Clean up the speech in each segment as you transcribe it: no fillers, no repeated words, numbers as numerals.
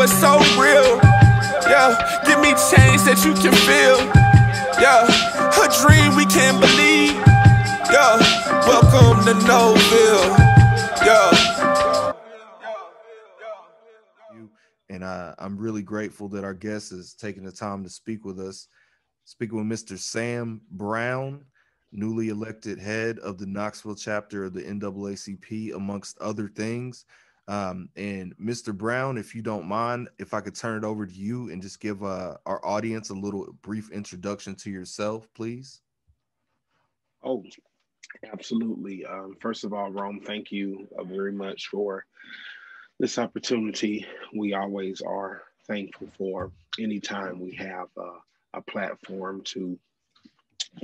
but so real. Yeah, give me change that you can feel. Yeah, a dream we can't believe. Yeah, welcome to Knowville. Yeah. And I'm really grateful that our guest is taking the time to speak with us. Speaking with Mr. Sam Brown, newly elected head of the Knoxville chapter of the NAACP, amongst other things. And Mr. Brown, if you don't mind, if I could turn it over to you and just give our audience a little brief introduction to yourself, please. Oh, absolutely. First of all, Rome, thank you very much for this opportunity. We always are thankful for anytime we have a platform to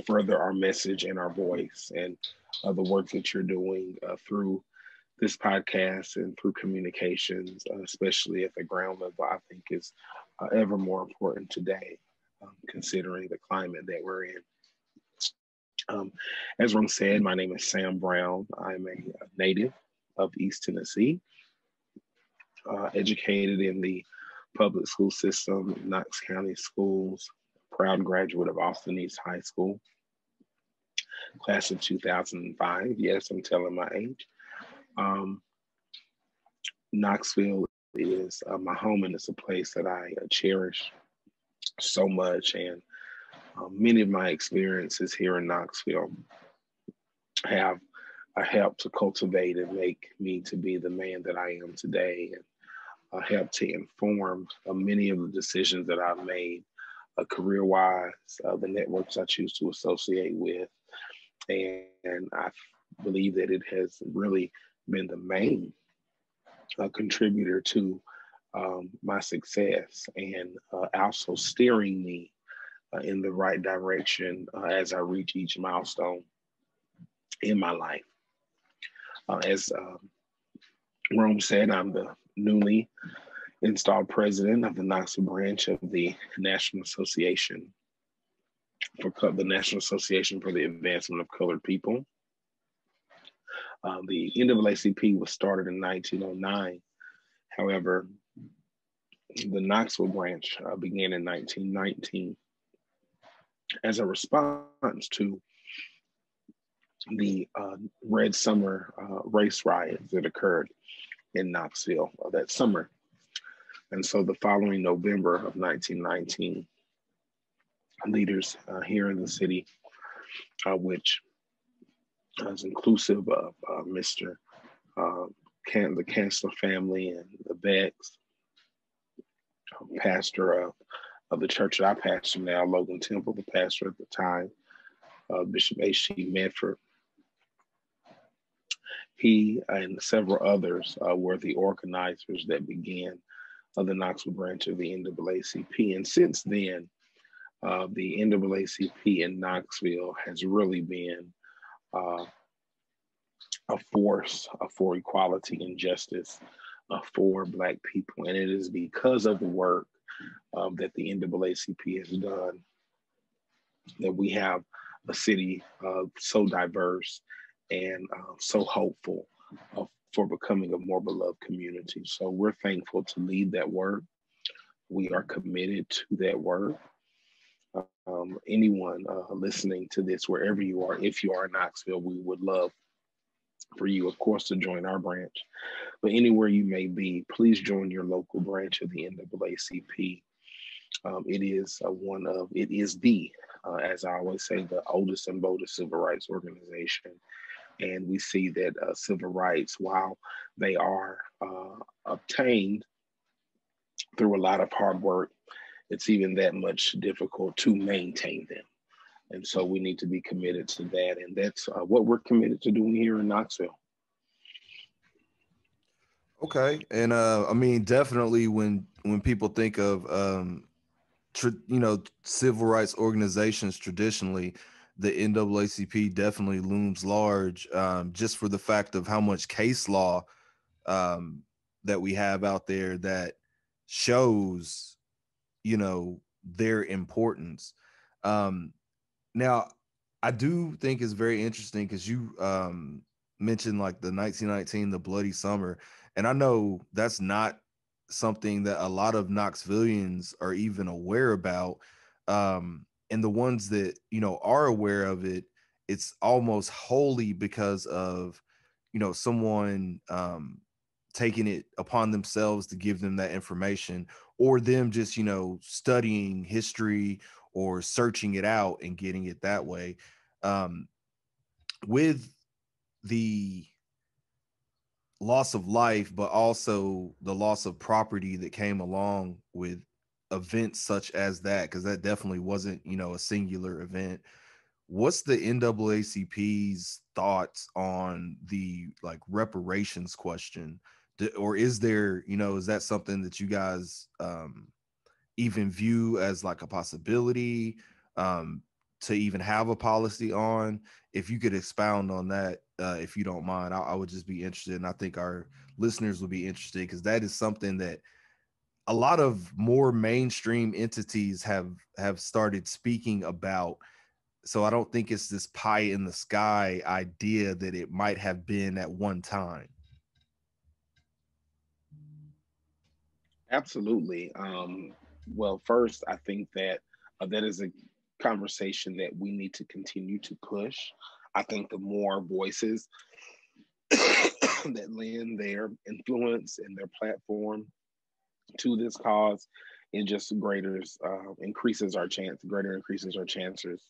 further our message and our voice, and the work that you're doing through this podcast and through communications, especially at the ground level, I think is ever more important today, considering the climate that we're in. As Rome said, my name is Sam Brown. I'm a native of East Tennessee, educated in the public school system, Knox County Schools, proud graduate of Austin East High School, class of 2005. Yes, I'm telling my age. Knoxville is my home, and it's a place that I cherish so much. And many of my experiences here in Knoxville have helped to cultivate and make me to be the man that I am today, and helped to inform many of the decisions that I've made career-wise, the networks I choose to associate with. And I believe that it has really been the main contributor to my success, and also steering me in the right direction as I reach each milestone in my life. As Rome said, I'm the newly installed president of the Knoxville branch of the National Association for the Advancement of Colored People. The NAACP was started in 1909. However, the Knoxville branch began in 1919 as a response to the Red Summer race riots that occurred in Knoxville that summer. And so the following November of 1919, leaders here in the city, which is inclusive of Mr. The Chancellor family and the Becks, pastor of the church that I pastor now, Logan Temple, the pastor at the time, Bishop H.C. Medford. He and several others were the organizers that began the Knoxville branch of the NAACP. And since then, the NAACP in Knoxville has really been a force for equality and justice for Black people. And it is because of the work that the NAACP has done that we have a city so diverse and so hopeful for becoming a more beloved community. So we're thankful to lead that work. We are committed to that work. Anyone listening to this, wherever you are, if you are in Knoxville, we would love for you, of course, to join our branch. But anywhere you may be, please join your local branch of the NAACP. It is the, as I always say, the oldest and boldest civil rights organization. And we see that civil rights, while they are obtained through a lot of hard work, it's even that much difficult to maintain them. And so we need to be committed to that. And that's what we're committed to doing here in Knoxville. Okay. And I mean, definitely when people think of, civil rights organizations traditionally, the NAACP definitely looms large, just for the fact of how much case law that we have out there that shows, their importance. Now, I do think it's very interesting because you mentioned like the 1919, the Bloody Summer, and I know that's not something that a lot of Knoxvillians are even aware about. And the ones that, are aware of it, it's almost wholly because of, someone taking it upon themselves to give them that information, or them just, studying history or searching it out and getting it that way. Um, with the loss of life, but also the loss of property that came along with events such as that, because that definitely wasn't, a singular event. What's the NAACP's thoughts on the like reparations question? Or is there, is that something that you guys even view as like a possibility um, to even have a policy on? If you could expound on that, if you don't mind, I would just be interested. And I think our listeners will be interested, because that is something that a lot of more mainstream entities have started speaking about. So I don't think it's this pie in the sky idea that it might have been at one time. Absolutely. Well, first, I think that that is a conversation that we need to continue to push. I think the more voices that lend their influence and their platform to this cause, it just greater increases our chances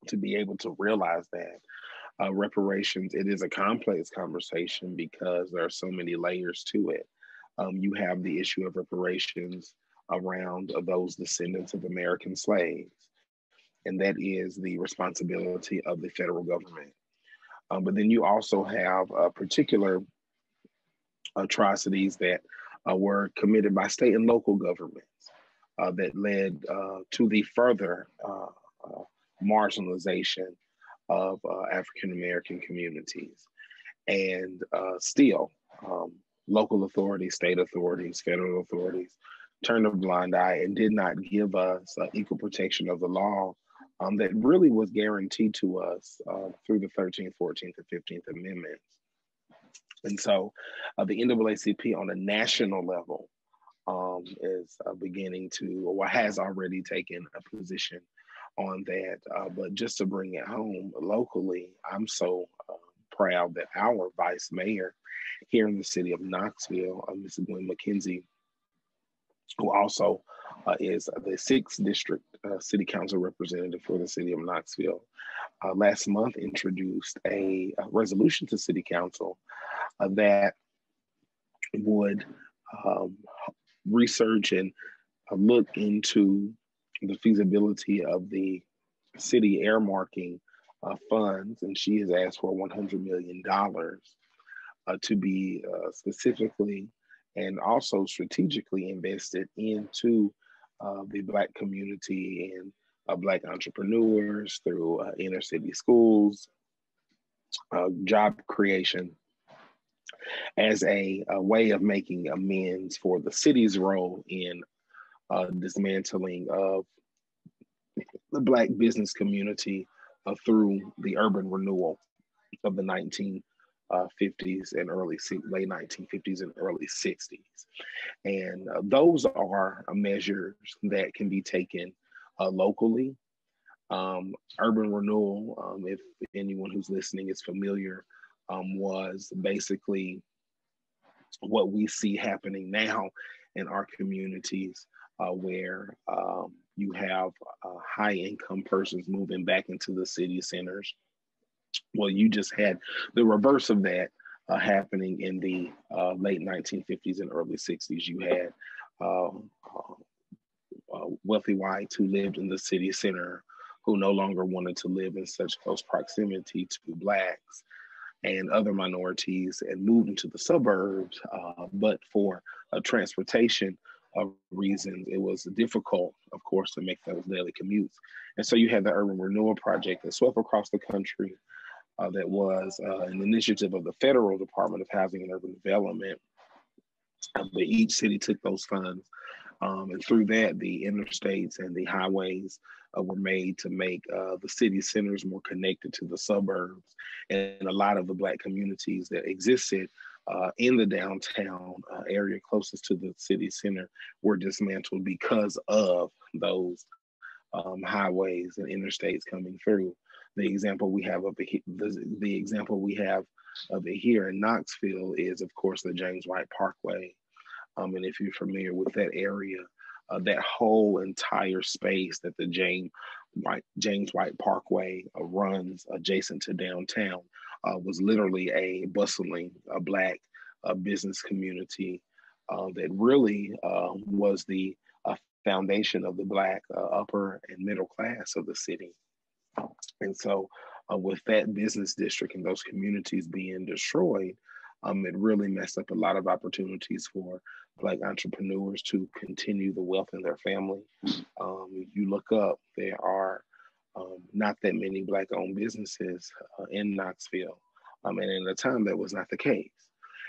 to be able to realize that reparations, it is a complex conversation because there are so many layers to it. You have the issue of reparations around those descendants of American slaves, and that is the responsibility of the federal government. But then you also have particular atrocities that were committed by state and local governments that led to the further marginalization of African American communities. And still, local authorities, state authorities, federal authorities turned a blind eye and did not give us equal protection of the law that really was guaranteed to us through the 13th, 14th, and 15th Amendments. And so the NAACP on a national level is beginning to, or has already taken a position on that. But just to bring it home locally, I'm so proud that our vice mayor here in the city of Knoxville, Ms. Gwen McKenzie, who also is the 6th District City Council representative for the city of Knoxville, last month introduced a resolution to City Council that would research and look into the feasibility of the city earmarking funds. And she has asked for $100 million to be specifically and also strategically invested into the Black community and Black entrepreneurs through inner city schools, job creation, as a way of making amends for the city's role in dismantling of the Black business community through the urban renewal of the 1950s and late 1950s and early 60s. And those are measures that can be taken locally. Urban renewal, if anyone who's listening is familiar, was basically what we see happening now in our communities, where you have high income persons moving back into the city centers. Well, you just had the reverse of that happening in the late 1950s and early 60s. You had wealthy whites who lived in the city center who no longer wanted to live in such close proximity to Blacks and other minorities and moved into the suburbs. But for transportation reasons, it was difficult, of course, to make those daily commutes. And so you had the Urban Renewal Project that swept across the country. That was an initiative of the Federal Department of Housing and Urban Development. But each city took those funds. And through that, the interstates and the highways were made to make the city centers more connected to the suburbs. And a lot of the Black communities that existed in the downtown area closest to the city center were dismantled because of those highways and interstates coming through. The example we have the example we have of it here in Knoxville is, of course, the James White Parkway. And if you're familiar with that area, that whole entire space that the James White Parkway runs adjacent to downtown was literally a bustling Black business community that really was the foundation of the Black upper and middle class of the city. And so with that business district and those communities being destroyed, it really messed up a lot of opportunities for Black entrepreneurs to continue the wealth in their family. You look up, there are not that many Black owned businesses in Knoxville. And in the time that was not the case.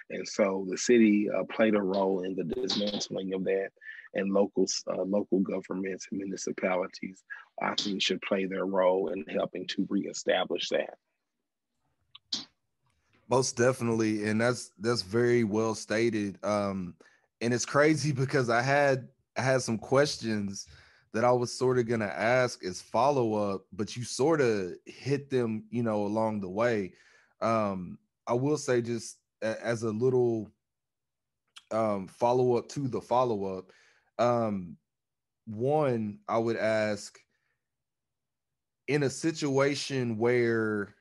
And so the city played a role in the dismantling of that, and local governments and municipalities, I think, should play their role in helping to reestablish that. Most definitely, and that's very well stated. And it's crazy because I had some questions that I was sort of gonna ask as follow up, but you sort of hit them, along the way. I will say, just as a little follow up to the follow up. One, I would ask, in a situation where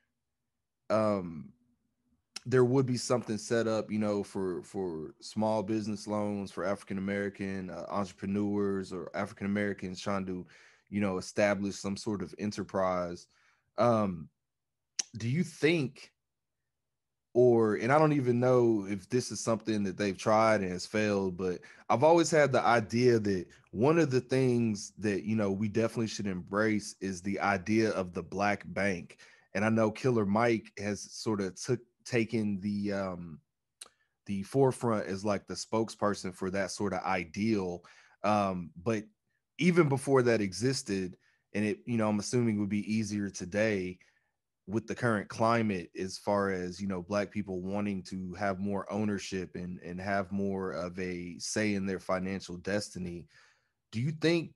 there would be something set up, for small business loans for African American entrepreneurs or African Americans trying to, establish some sort of enterprise. Do you think, and I don't even know if this is something that they've tried and has failed, but I've always had the idea that one of the things that, we definitely should embrace is the idea of the Black bank. And I know Killer Mike has sort of taken the forefront as like the spokesperson for that sort of ideal. But even before that existed, and it, I'm assuming it would be easier today with the current climate, as far as, Black people wanting to have more ownership and have more of a say in their financial destiny. Do you think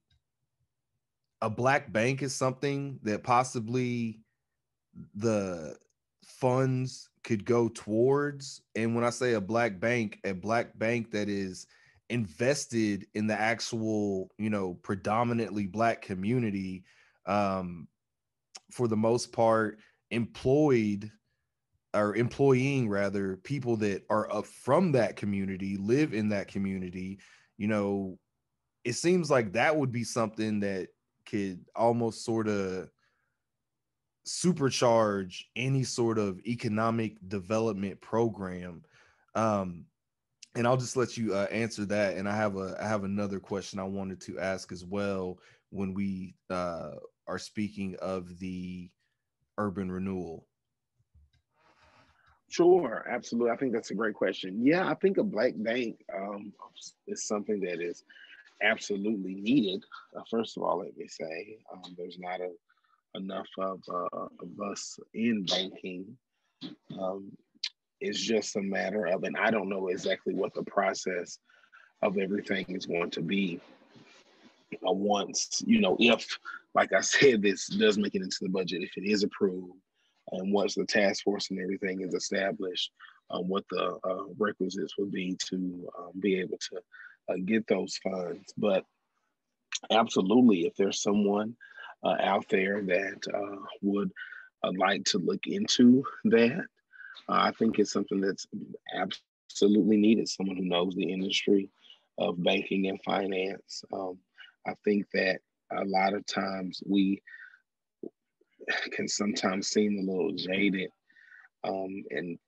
a Black bank is something that possibly the funds could go towards? And when I say a Black bank that is invested in the actual, predominantly Black community, for the most part, employing rather people that are up from that community, live in that community, it seems like that would be something that could almost sort of supercharge any sort of economic development program. And I'll just let you answer that. And I have another question I wanted to ask as well when we are speaking of the urban renewal. Sure, absolutely. I think that's a great question. Yeah, I think a Black bank is something that is absolutely needed. First of all, let me say there's not enough of us in banking. It's just a matter of, and I don't know exactly what the process of everything is going to be. Once, if, like I said, this does make it into the budget, if it is approved, and once the task force and everything is established, what the requisites would be to be able to get those funds. But absolutely, if there's someone out there that would like to look into that, I think it's something that's absolutely needed. Someone who knows the industry of banking and finance. I think that a lot of times we can sometimes seem a little jaded and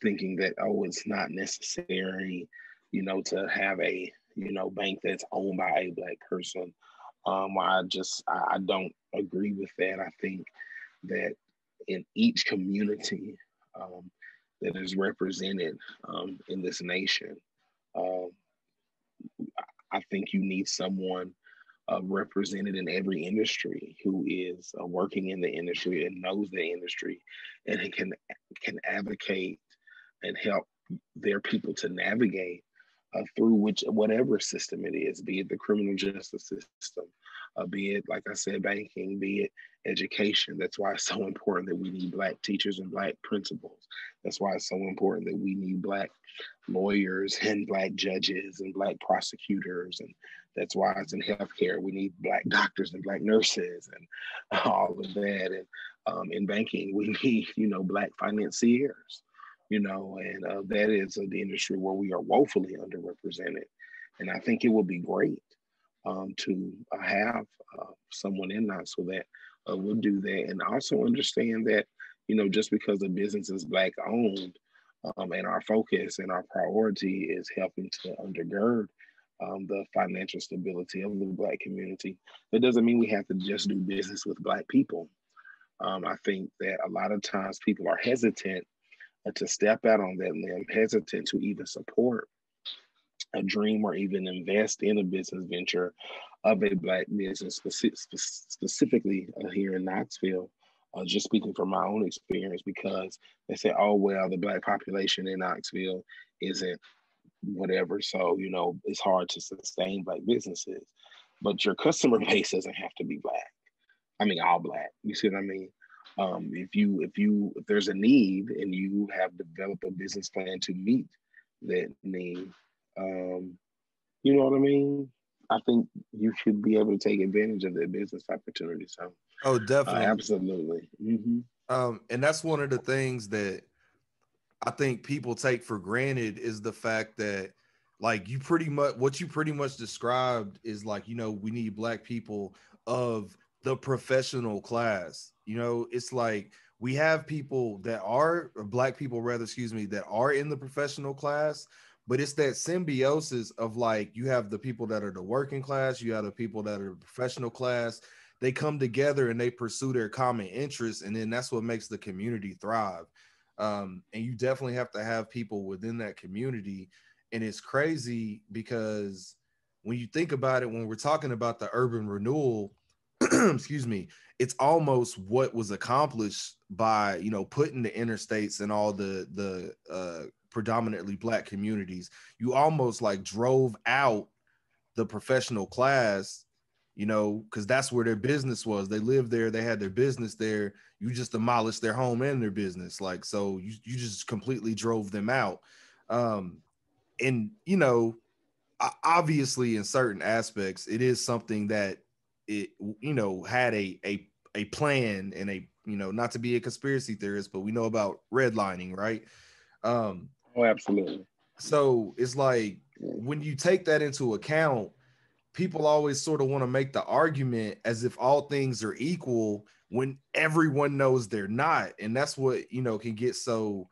thinking that, oh, it's not necessary, to have a, bank that's owned by a Black person. I don't agree with that. I think that in each community that is represented in this nation, I think you need someone represented in every industry who is working in the industry and knows the industry and can advocate and help their people to navigate through whatever system it is, be it the criminal justice system, be it, like I said, banking, be it education. That's why it's so important that we need Black teachers and Black principals. That's why it's so important that we need Black lawyers and Black judges and Black prosecutors. And that's why it's in healthcare. We need Black doctors and Black nurses and all of that. And in banking, we need, Black financiers, and that is the industry where we are woefully underrepresented. And I think it would be great to have someone in Knoxville that would do that, and also understand that, just because the business is Black owned, and our focus and our priority is helping to undergird the financial stability of the Black community, that doesn't mean we have to just do business with Black people. I think that a lot of times people are hesitant to step out on that limb, hesitant to even support a dream or even invest in a business venture of a Black business, specifically here in Knoxville, just speaking from my own experience, because they say, oh, well, the Black population in Knoxville isn't whatever, so, it's hard to sustain Black businesses. But your customer base doesn't have to be Black. I mean, all Black. You see what I mean? If there's a need and you have developed a business plan to meet that need, you know what I mean? I think you should be able to take advantage of that business opportunity. So, oh, definitely, absolutely. Mm-hmm. And that's one of the things that I think people take for granted is the fact that, like, what you pretty much described is like, we need Black people of the professional class. It's like we have people that are Black people, rather, excuse me, that are in the professional class, but it's that symbiosis of, like, you have the people that are the working class, you have the people that are the professional class. They come together and they pursue their common interests, and then that's what makes the community thrive. And you definitely have to have people within that community. And it's crazy because when you think about it, when we're talking about the urban renewal, excuse me, it's almost what was accomplished by, putting the interstates and all the predominantly Black communities. You almost like drove out the professional class, because that's where their business was. They lived there, they had their business there. You just demolished their home and their business. Like, so you just completely drove them out. And, obviously in certain aspects, it is something that it, had a plan and a, not to be a conspiracy theorist, but we know about redlining, right? Oh, absolutely. So it's like, when you take that into account, people always sort of want to make the argument as if all things are equal when everyone knows they're not. And that's what, can get so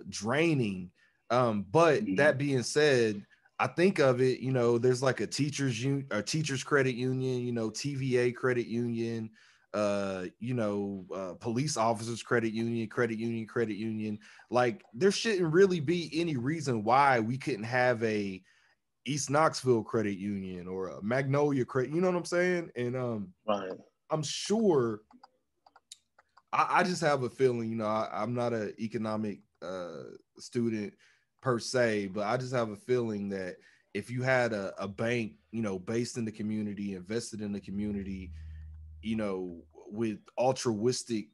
draining. But that being said, I think of it, there's like a teachers credit union, TVA credit union, police officers credit union. Like, there shouldn't really be any reason why we couldn't have a East Knoxville credit union or a Magnolia credit, you know what I'm saying? And right. I'm sure, I just have a feeling, I'm not an economic student per se, but I just have a feeling that if you had a bank, based in the community, invested in the community, with altruistic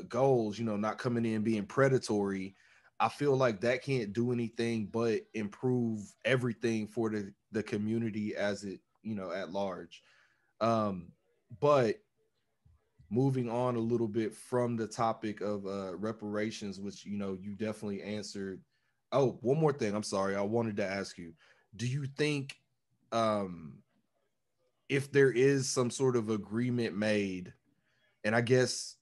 goals, not coming in being predatory, I feel like that can't do anything but improve everything for the community as it, at large. But moving on a little bit from the topic of reparations, which, you definitely answered. Oh, one more thing. I'm sorry. I wanted to ask you, do you think if there is some sort of agreement made, and I guess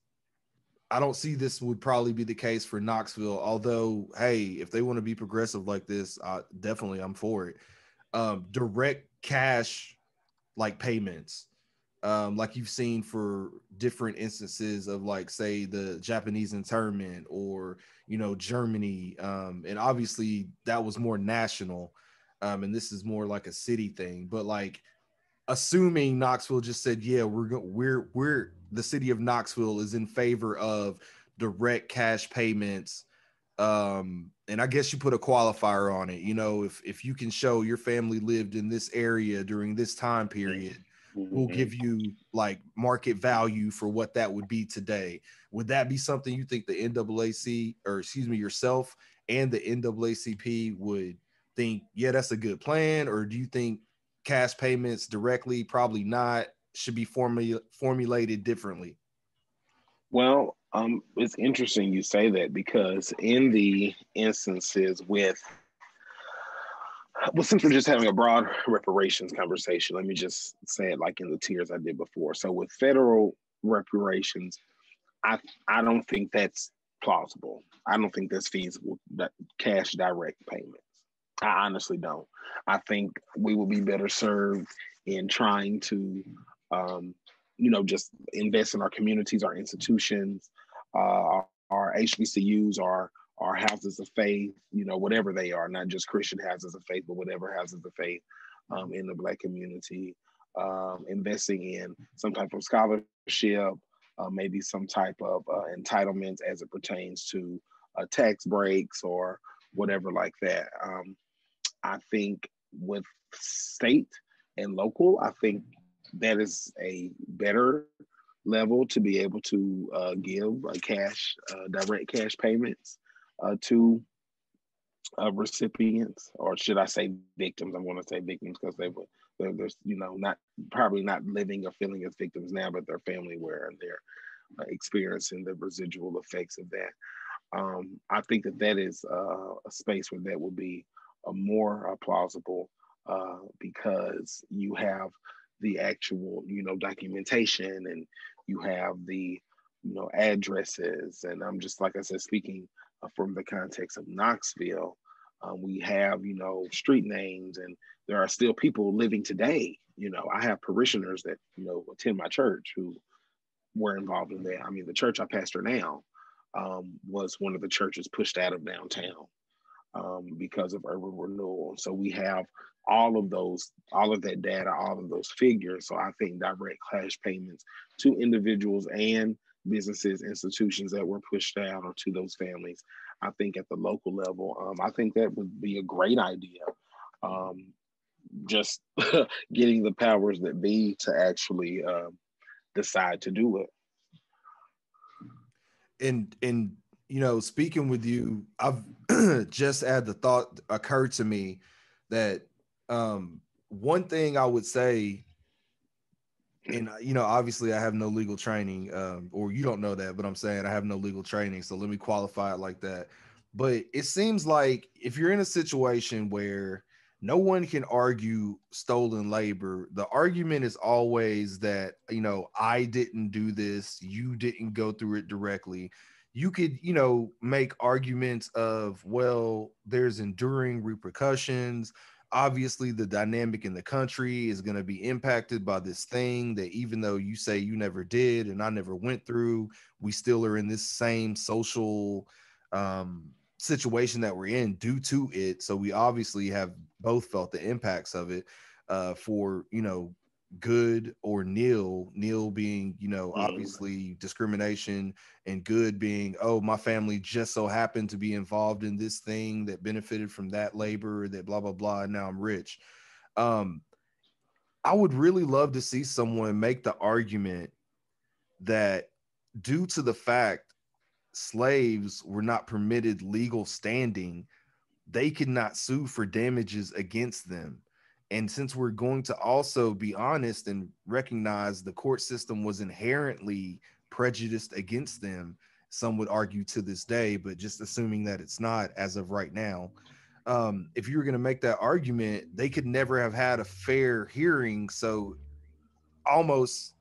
I don't see this would probably be the case for Knoxville, although, hey, if they want to be progressive like this, definitely I'm for it. Direct cash, like, payments, like you've seen for different instances of, like, say, the Japanese internment or, Germany. And obviously that was more national. And this is more like a city thing, but, like, assuming Knoxville just said, yeah, we're the city of Knoxville is in favor of direct cash payments And I guess you put a qualifier on it. You know, if you can show your family lived in this area during this time period, we'll give you like market value for what that would be today. Would that be something you think the NAAC, or excuse me, yourself and the NAACP would think, yeah, that's a good plan? Or do you think cash payments directly, probably not, should be formulated differently? Well, it's interesting you say that, because in the instances with, well, since we're just having a broad reparations conversation, let me just say it like in the tiers I did before. So with federal reparations, I don't think that's plausible. I don't think that's feasible, that cash direct payments. I honestly don't. I think we will be better served in trying to, just invest in our communities, our institutions, our HBCUs, our houses of faith, whatever they are, not just Christian houses of faith, but whatever houses of faith in the Black community, investing in some type of scholarship, maybe some type of entitlements as it pertains to tax breaks or whatever like that. I think with state and local, I think that is a better level to be able to give direct cash payments to recipients, or should I say victims? I'm going to say victims because they're not probably not living or feeling as victims now, but their family were, and they're experiencing the residual effects of that. I think that is a space where that would be more plausible, because you have the actual, documentation, and you have the, addresses. And I'm just, like I said, speaking from the context of Knoxville, we have, street names, and there are still people living today. I have parishioners that, attend my church who were involved in that. I mean, the church I pastor now was one of the churches pushed out of downtown because of urban renewal. So we have all of that data, all of those figures. So I think direct cash payments to individuals and businesses, institutions that were pushed out, or to those families, I think at the local level, I think that would be a great idea. Just getting the powers that be to actually decide to do it. And speaking with you, I've just had the thought occur to me that one thing I would say, and obviously I have no legal training, or you don't know that, but I'm saying I have no legal training, so let me qualify it like that. But it seems like if you're in a situation where no one can argue stolen labor, the argument is always that, I didn't do this, you didn't go through it directly. You could, make arguments of, well, there's enduring repercussions. Obviously, the dynamic in the country is going to be impacted by this thing that, even though you say you never did and I never went through, we still are in this same social situation that we're in due to it. So we obviously have both felt the impacts of it, for, good or nil being, obviously discrimination, and good being, oh, my family just so happened to be involved in this thing that benefited from that labor, that blah, blah, blah, and now I'm rich. I would really love to see someone make the argument that, due to the fact slaves were not permitted legal standing, they could not sue for damages against them. And since we're going to also be honest and recognize the court system was inherently prejudiced against them, some would argue to this day, but just assuming that it's not as of right now, if you were going to make that argument, they could never have had a fair hearing. So almost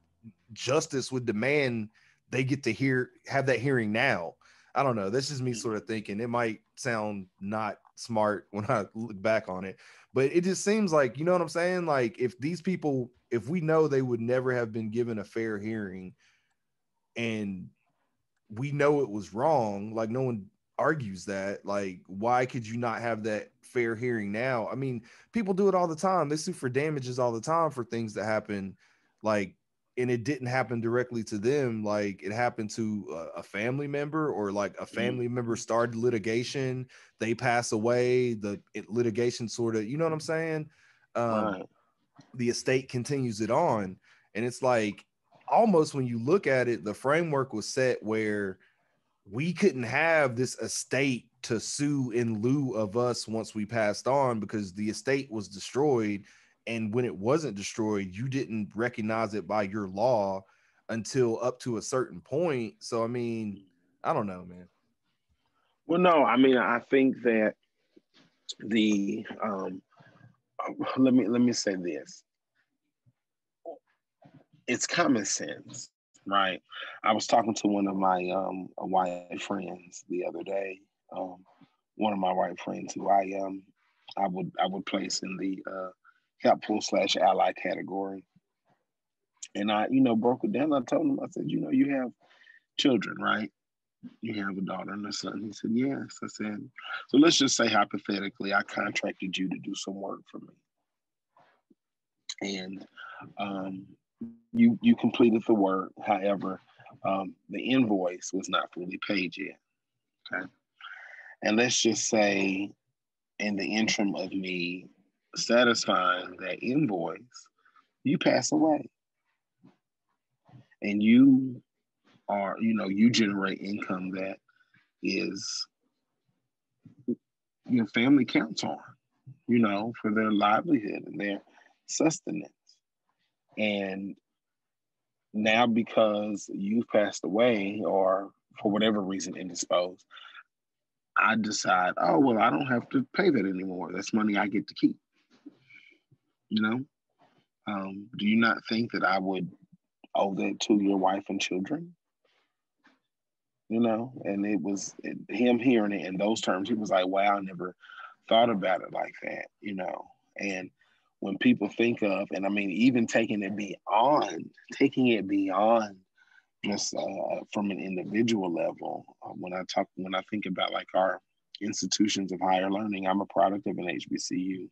justice would demand they get to have that hearing now. I don't know. That's just me sort of thinking. It might sound not smart when I look back on it, but it just seems like, you know what I'm saying? Like, if these people, if we know they would never have been given a fair hearing, and we know it was wrong, like, no one argues that, like, why could you not have that fair hearing now? I mean, people do it all the time. They sue for damages all the time for things that happen, like, and it didn't happen directly to them. Like it happened to a family member, or like a family member started litigation, they pass away, litigation sort of, you know what I'm saying? Right. The estate continues it on. And it's like, almost when you look at it, the framework was set where we couldn't have this estate to sue in lieu of us once we passed on, because the estate was destroyed. And when it wasn't destroyed, you didn't recognize it by your law until up to a certain point. So, I mean, I don't know, man. Well, no, I mean, I think that the let me say this. It's common sense, right? I was talking to one of my white friends the other day. One of my white friends who I would place in the helpful/ally category, and I broke it down. I told him, I said, you have children, right? You have a daughter and a son. He said, yes. I said, so let's just say hypothetically, I contracted you to do some work for me, and you completed the work. However, the invoice was not fully paid yet. Okay, and let's just say, in the interim of me satisfying that invoice, you pass away, and you generate income that is your family counts on, for their livelihood and their sustenance. And now, because you've passed away or for whatever reason indisposed, I decide, oh, well, I don't have to pay that anymore. That's money I get to keep. Do you not think that I would owe that to your wife and children? And it was him hearing it in those terms. He was like, wow, I never thought about it like that, And when people think of, and I mean, even taking it beyond just from an individual level, when I think about like our institutions of higher learning, I'm a product of an HBCU.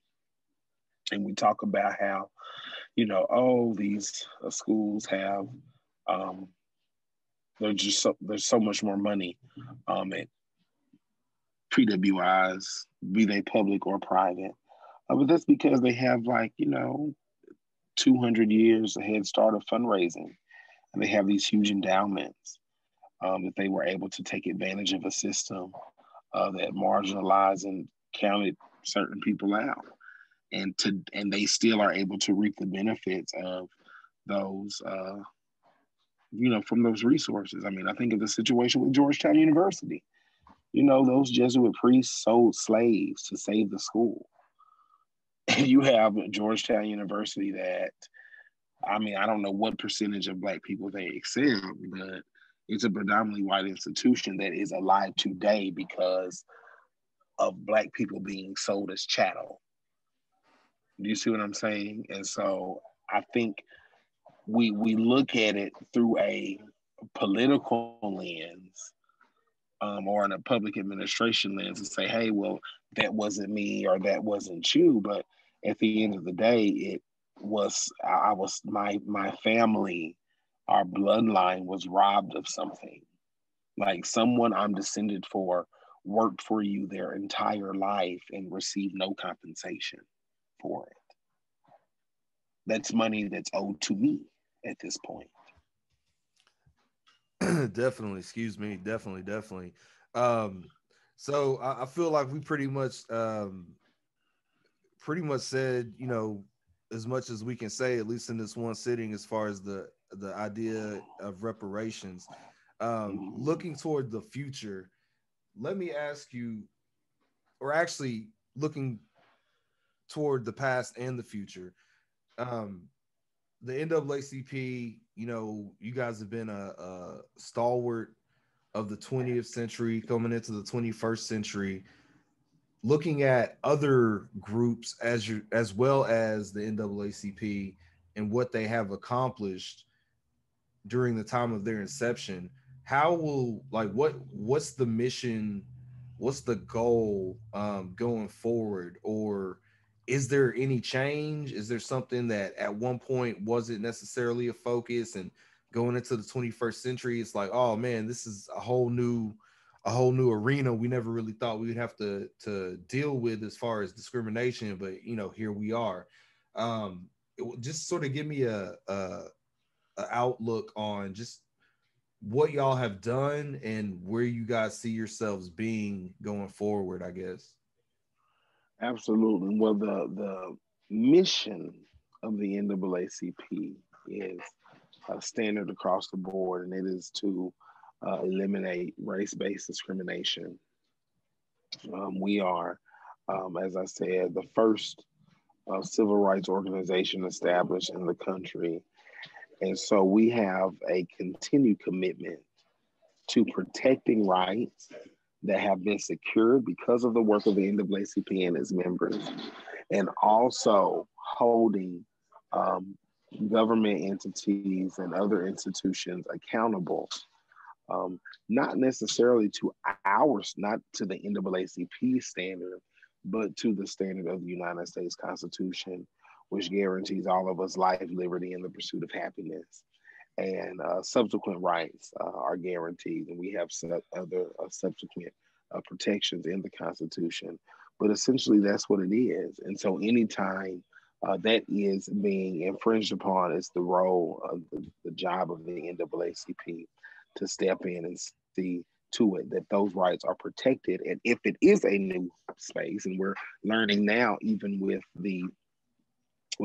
And we talk about how, these schools have, there's so much more money at PWIs, be they public or private. But that's because they have 200 years a head start of fundraising. And they have these huge endowments that they were able to take advantage of a system that marginalized and counted certain people out. And they still are able to reap the benefits of those, from those resources. I mean, I think of the situation with Georgetown University. Those Jesuit priests sold slaves to save the school. And you have Georgetown University that, I mean, I don't know what percentage of Black people they accept, but it's a predominantly white institution that is alive today because of Black people being sold as chattel. Do you see what I'm saying? And so I think we look at it through a political lens, or in a public administration lens, and say, hey, well, that wasn't me or that wasn't you. But at the end of the day, my family, our bloodline was robbed of something. Like someone I'm descended for worked for you their entire life and received no compensation for it. That's money that's owed to me at this point. Definitely. Excuse me. Definitely. So I feel like we pretty much said, as much as we can say, at least in this one sitting, as far as the idea of reparations. Looking toward the future, let me ask you, or actually looking toward the past and the future, the NAACP, you guys have been a stalwart of the 20th century coming into the 21st century, looking at other groups as well as the NAACP and what they have accomplished during the time of their inception. How will, what's the mission, what's the goal going forward, or is there any change? Is there something that at one point wasn't necessarily a focus, and going into the 21st century, it's like, oh man, this is a whole new arena we never really thought we would have to deal with as far as discrimination, but here we are. Just sort of give me a outlook on just what y'all have done and where you guys see yourselves being going forward, I guess. Absolutely. Well, the mission of the NAACP is standard across the board, and it is to eliminate race-based discrimination. We are, as I said, the first civil rights organization established in the country. And so we have a continued commitment to protecting rights that have been secured because of the work of the NAACP and its members, and also holding government entities and other institutions accountable, not necessarily to not to the NAACP standard, but to the standard of the United States Constitution, which guarantees all of us life, liberty, and the pursuit of happiness. And subsequent rights are guaranteed, and we have other subsequent protections in the Constitution. But essentially, that's what it is. And so, anytime that is being infringed upon, it's the role of the job of the NAACP to step in and see to it that those rights are protected. And if it is a new space, and we're learning now, even with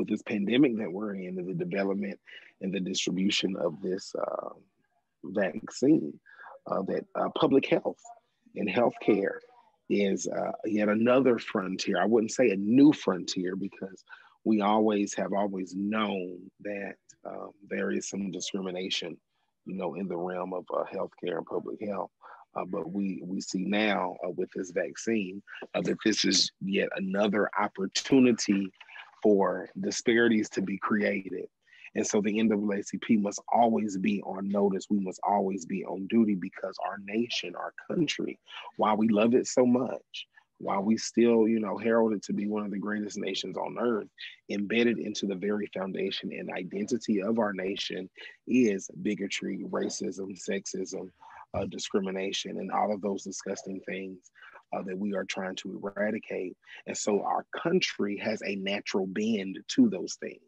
this pandemic that we're in, and the development and the distribution of this vaccine, that public health and healthcare is yet another frontier. I wouldn't say a new frontier, because we have always known that there is some discrimination, in the realm of healthcare and public health. But we see now with this vaccine that this is yet another opportunity for disparities to be created. And so the NAACP must always be on notice. We must always be on duty, because our nation, our country, while we love it so much, while we still, herald it to be one of the greatest nations on earth, embedded into the very foundation and identity of our nation is bigotry, racism, sexism, discrimination, and all of those disgusting things that we are trying to eradicate. And so our country has a natural bend to those things.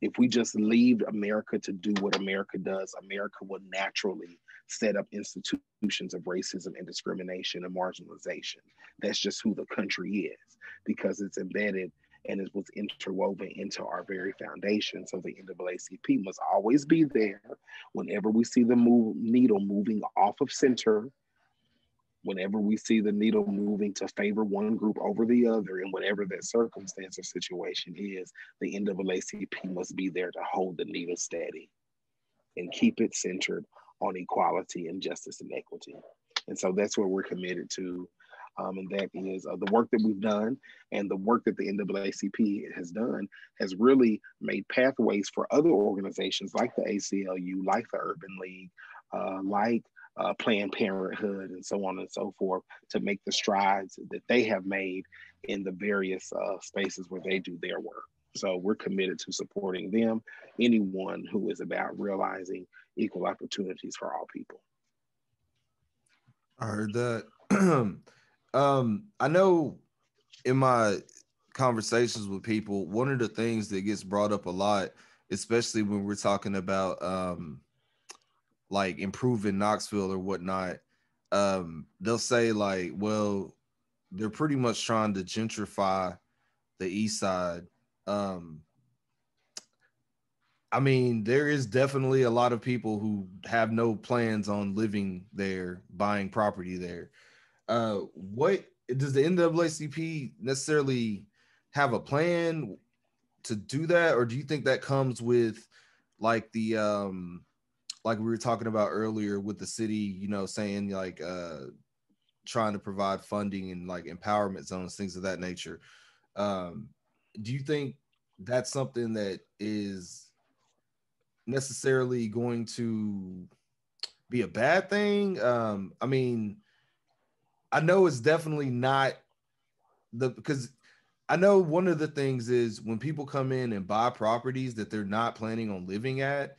If we just leave America to do what America does, America will naturally set up institutions of racism and discrimination and marginalization. That's just who the country is, because it's embedded and it was interwoven into our very foundation. So the NAACP must always be there whenever we see the needle moving off of center, whenever we see the needle moving to favor one group over the other, and whatever that circumstance or situation is, the NAACP must be there to hold the needle steady and keep it centered on equality and justice and equity. And so that's what we're committed to. And that is the work that we've done, and the work that the NAACP has done has really made pathways for other organizations like the ACLU, like the Urban League, like Planned Parenthood, and so on and so forth, to make the strides that they have made in the various spaces where they do their work. So we're committed to supporting them, anyone who is about realizing equal opportunities for all people. I heard that. I know in my conversations with people, one of the things that gets brought up a lot, especially when we're talking about like improving Knoxville or whatnot, they'll say like, well, they're pretty much trying to gentrify the east side. I mean, there is definitely a lot of people who have no plans on living there, buying property there. What does the NAACP necessarily have a plan to do that, or do you think that comes with like the like we were talking about earlier with the city, saying like trying to provide funding and like empowerment zones, things of that nature? Do you think that's something that is necessarily going to be a bad thing? I mean, I know it's definitely not because I know one of the things is when people come in and buy properties that they're not planning on living at,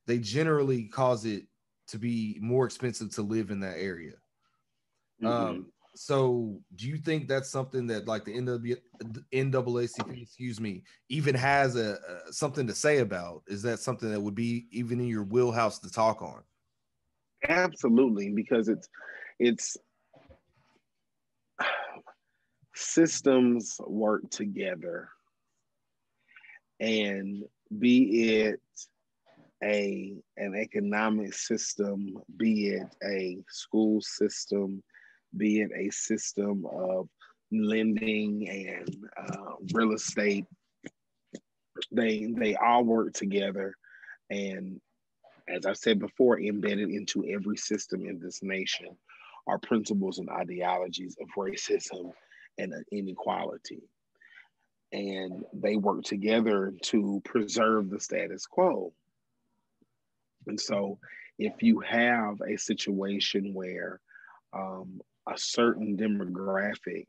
they generally cause it to be more expensive to live in that area. So do you think that's something that like the NAACP, excuse me, even has a something to say about? Is that something that would be even in your wheelhouse to talk on? Absolutely, because it's systems work together, and be it an economic system, be it a school system, be it a system of lending and real estate, they all work together. And as I said before, embedded into every system in this nation are principles and ideologies of racism and inequality. And they work together to preserve the status quo. And so, if you have a situation where a certain demographic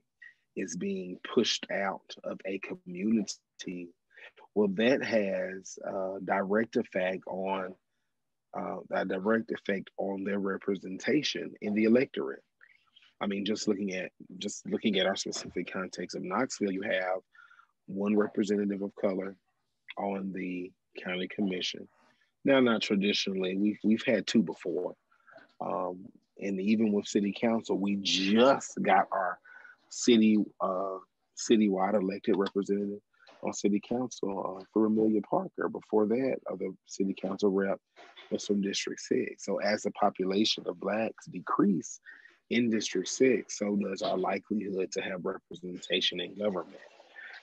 is being pushed out of a community, well, that has a direct effect on their representation in the electorate. I mean, just looking at our specific context of Knoxville, you have one representative of color on the county commission. Now, not traditionally, we've had two before, and even with city council, we just got our citywide elected representative on city council for Amelia Parker. Before that, the city council rep was from District 6. So as the population of Blacks decrease in District 6, so does our likelihood to have representation in government.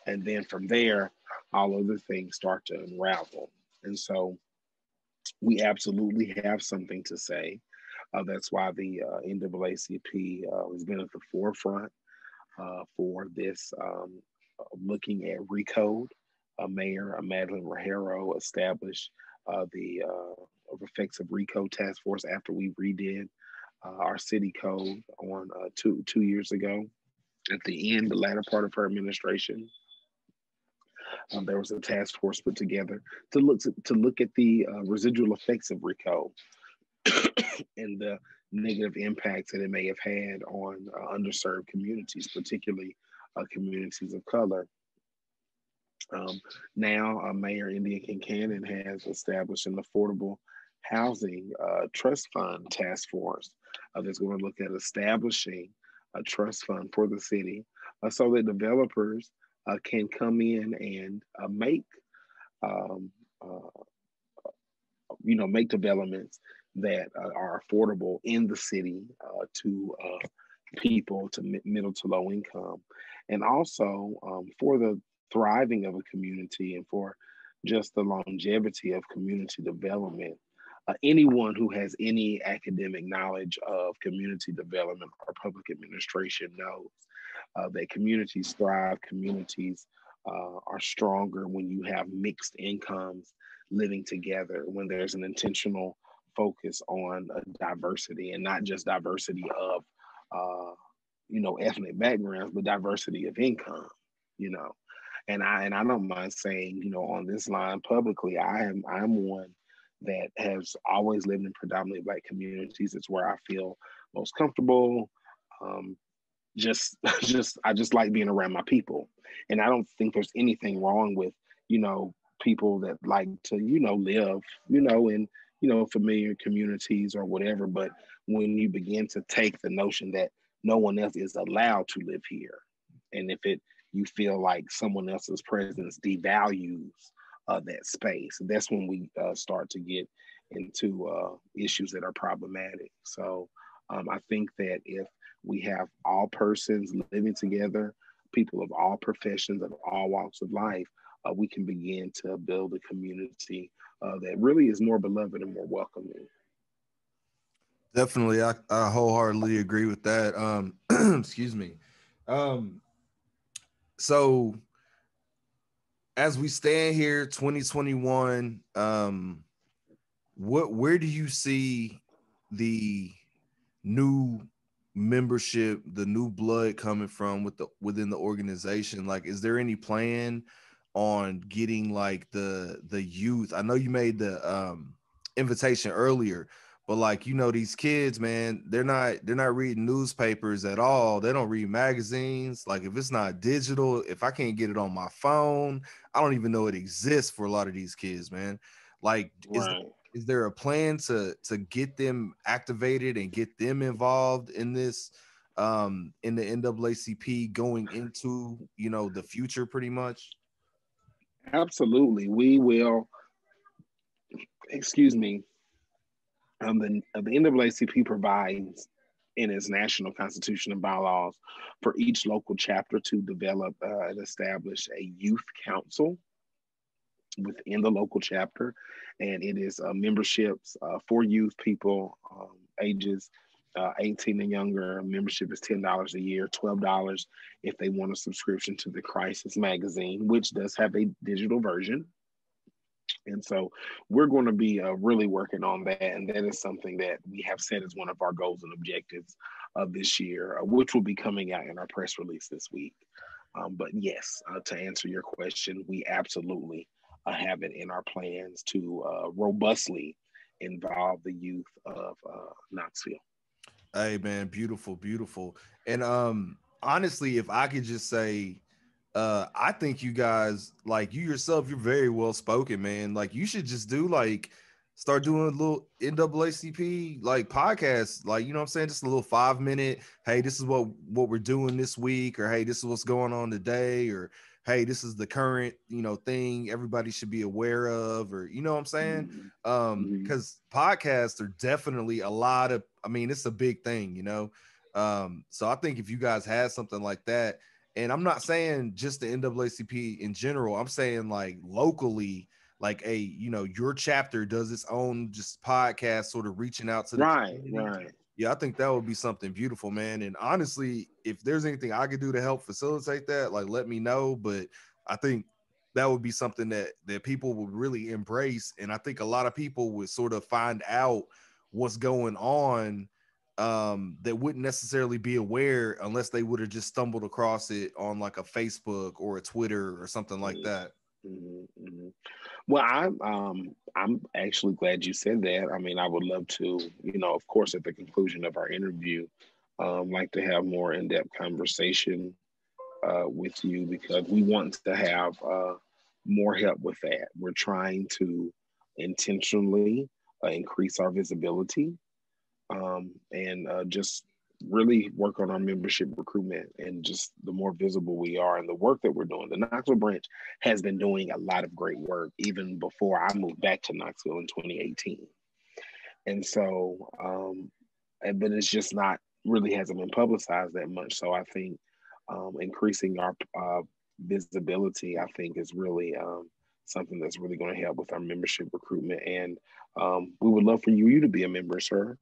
And then from there, all other things start to unravel. And so we absolutely have something to say. That's why the NAACP has been at the forefront for this, looking at RECODE. Mayor Madeline Rajero established the effects of RECODE task force after we redid our city code on 2 years ago. At the latter part of her administration, there was a task force put together to look at the residual effects of RECODE and the negative impacts that it may have had on underserved communities, particularly communities of color. Now, Mayor India Kincannon has established an affordable housing trust fund task force that's going to look at establishing a trust fund for the city so that developers can come in and make developments that are affordable in the city to people to middle to low income, and also for the thriving of a community and for just the longevity of community development. Anyone who has any academic knowledge of community development or public administration knows that communities thrive, communities are stronger when you have mixed incomes living together, when there's an intentional focus on diversity, and not just diversity of ethnic backgrounds, but diversity of income, and I don't mind saying, on this line publicly, I'm one that has always lived in predominantly Black communities. It's where I feel most comfortable. I just like being around my people, and I don't think there's anything wrong with people that like to live in familiar communities or whatever. But when you begin to take the notion that no one else is allowed to live here, and if you feel like someone else's presence devalues that space, that's when we start to get into issues that are problematic. So I think that if we have all persons living together, people of all professions, of all walks of life, we can begin to build a community that really is more beloved and more welcoming. Definitely, I wholeheartedly agree with that. Excuse me. So as we stand here, 2021, where do you see the new membership, the new blood coming from within the organization, like, is there any plan on getting like the youth? I know you made the invitation earlier, but like, you know, these kids, man, they're not reading newspapers at all. They don't read magazines. Like, if it's not digital, if I can't get it on my phone, I don't even know it exists for a lot of these kids, man. Like, Right. is there a plan to get them activated and get them involved in this, in the NAACP going into, you know, the future pretty much? Absolutely. We will, excuse me, the NAACP provides in its national constitution and bylaws for each local chapter to develop and establish a youth council within the local chapter. And it is memberships for youth people ages 18 and younger. Membership is $10 a year, $12 if they want a subscription to the Crisis magazine, which does have a digital version. And so we're going to be really working on that. And that is something that we have set as one of our goals and objectives of this year, which will be coming out in our press release this week. But yes, to answer your question, we absolutely have it in our plans to robustly involve the youth of Knoxville. Hey man, beautiful, beautiful. And honestly, if I could just say, I think you guys, like, you yourself, you're very well spoken, man. Like, you should just do like start doing a little NAACP like podcast, like, you know what I'm saying? Just a little 5 minute, hey, this is what we're doing this week, or hey, this is what's going on today, or hey, this is the current, you know, thing everybody should be aware of, or you know what I'm saying? Mm-hmm. Because podcasts are definitely a lot of, I mean, it's a big thing, you know. So I think if you guys had something like that, and I'm not saying just the NAACP in general, I'm saying like locally, like a, you know, your chapter does its own just podcast, sort of reaching out to the Right, community. right. Yeah, I think that would be something beautiful, man. And honestly, if there's anything I could do to help facilitate that, like, let me know. But I think that would be something that people would really embrace, and I think a lot of people would sort of find out what's going on, that wouldn't necessarily be aware unless they would have just stumbled across it on like a Facebook or a Twitter or something like that. Mm-hmm. Mm-hmm. Well, I'm actually glad you said that. I mean, I would love to, of course, at the conclusion of our interview, like to have more in-depth conversation with you, because we want to have more help with that. We're trying to intentionally increase our visibility, and just really work on our membership recruitment. And just the more visible we are and the work that we're doing, the Knoxville branch has been doing a lot of great work even before I moved back to Knoxville in 2018. And so, but it's just not really hasn't been publicized that much. So I think increasing our visibility, I think, is really something that's really going to help with our membership recruitment. And we would love for you to be a member, sir.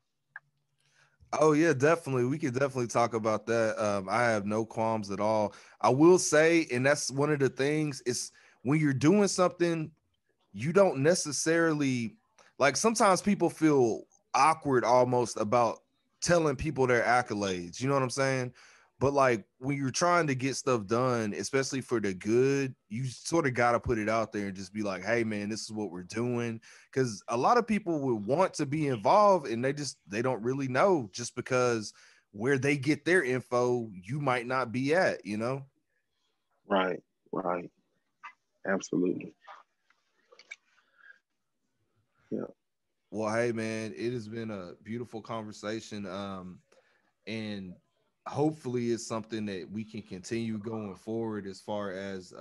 Oh yeah, definitely. We could definitely talk about that. I have no qualms at all. I will say, and that's one of the things, is when you're doing something, you don't necessarily, like, sometimes people feel awkward almost about telling people their accolades. You know what I'm saying? But like, when you're trying to get stuff done, especially for the good, you sort of got to put it out there and just be like, hey man, this is what we're doing. Because a lot of people would want to be involved and they don't really know, just because where they get their info, you might not be at, you know? Right, right. Absolutely. Yeah. Well, hey man, it has been a beautiful conversation. And hopefully it's something that we can continue going forward, as far as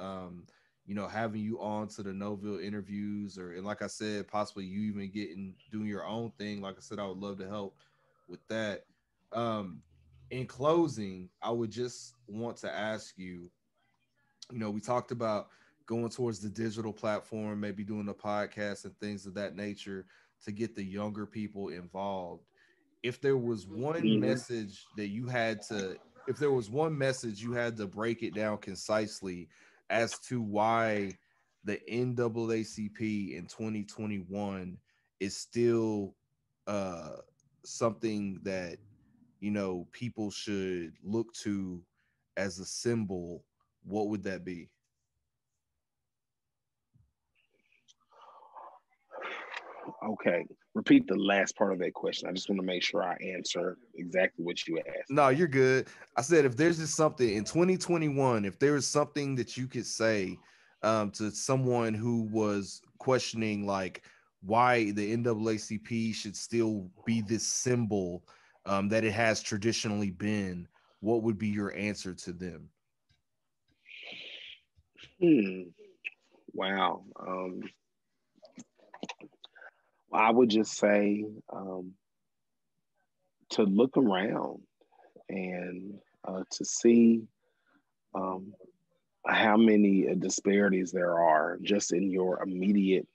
you know, having you on to the Knowville interviews, or, and like I said, possibly you even doing your own thing. Like I said, I would love to help with that. In closing, I would just want to ask you, you know, we talked about going towards the digital platform, maybe doing a podcast and things of that nature to get the younger people involved. If there was one Mhm. message that you had to, if there was one message you had to break it down concisely as to why the NAACP in 2021 is still uh, something that people should look to as a symbol, what would that be? Okay, repeat the last part of that question. I just want to make sure I answer exactly what you asked. No, you're good. I said, if there's just something in 2021, if there is something that you could say to someone who was questioning like why the NAACP should still be this symbol that it has traditionally been, what would be your answer to them? Wow. I would just say to look around and to see how many disparities there are just in your immediate,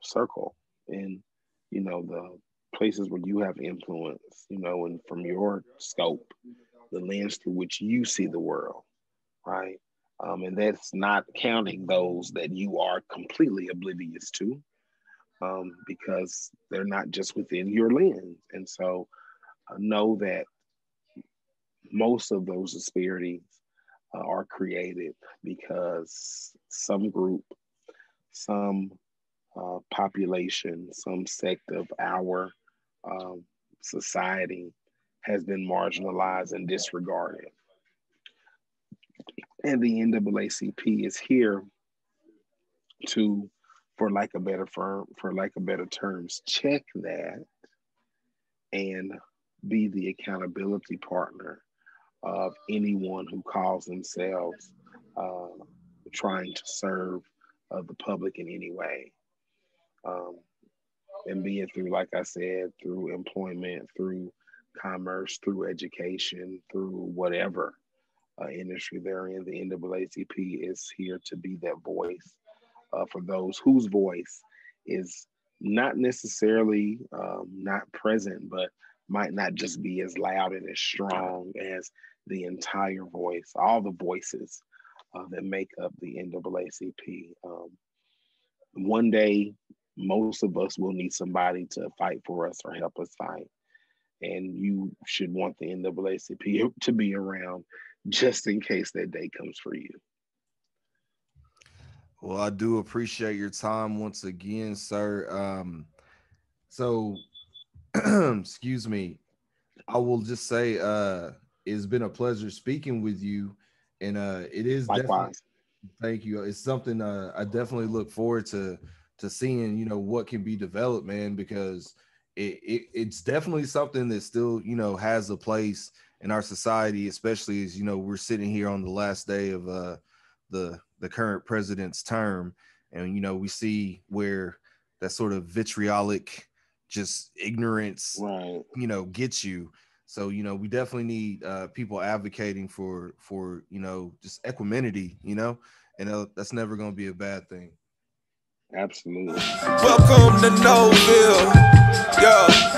circle, and the places where you have influence, and from your scope, the lens through which you see the world, right? And that's not counting those that you are completely oblivious to, because they're not just within your lens. And so know that most of those disparities are created because some group, some population, some sect of our society has been marginalized and disregarded. And the NAACP is here to, for lack of better terms, check that and be the accountability partner of anyone who calls themselves trying to serve the public in any way. And be it through, like I said, through employment, through commerce, through education, through whatever industry they're in. The NAACP is here to be that voice for those whose voice is not necessarily not present, but might not just be as loud and as strong as the entire voice, all the voices that make up the NAACP. One day, most of us will need somebody to fight for us or help us fight. And you should want the NAACP to be around just in case that day comes for you. Well, I do appreciate your time once again, sir. So, excuse me. I will just say it's been a pleasure speaking with you. And it is definitely, Likewise. thank you. It's something I definitely look forward to seeing, what can be developed, man, because it's definitely something that still, has a place in our society, especially as, we're sitting here on the last day of the current president's term. And, we see where that sort of vitriolic, just ignorance, right, gets you. So, we definitely need people advocating for, just equanimity, and that's never going to be a bad thing. Absolutely. Welcome to Knowville. Yeah.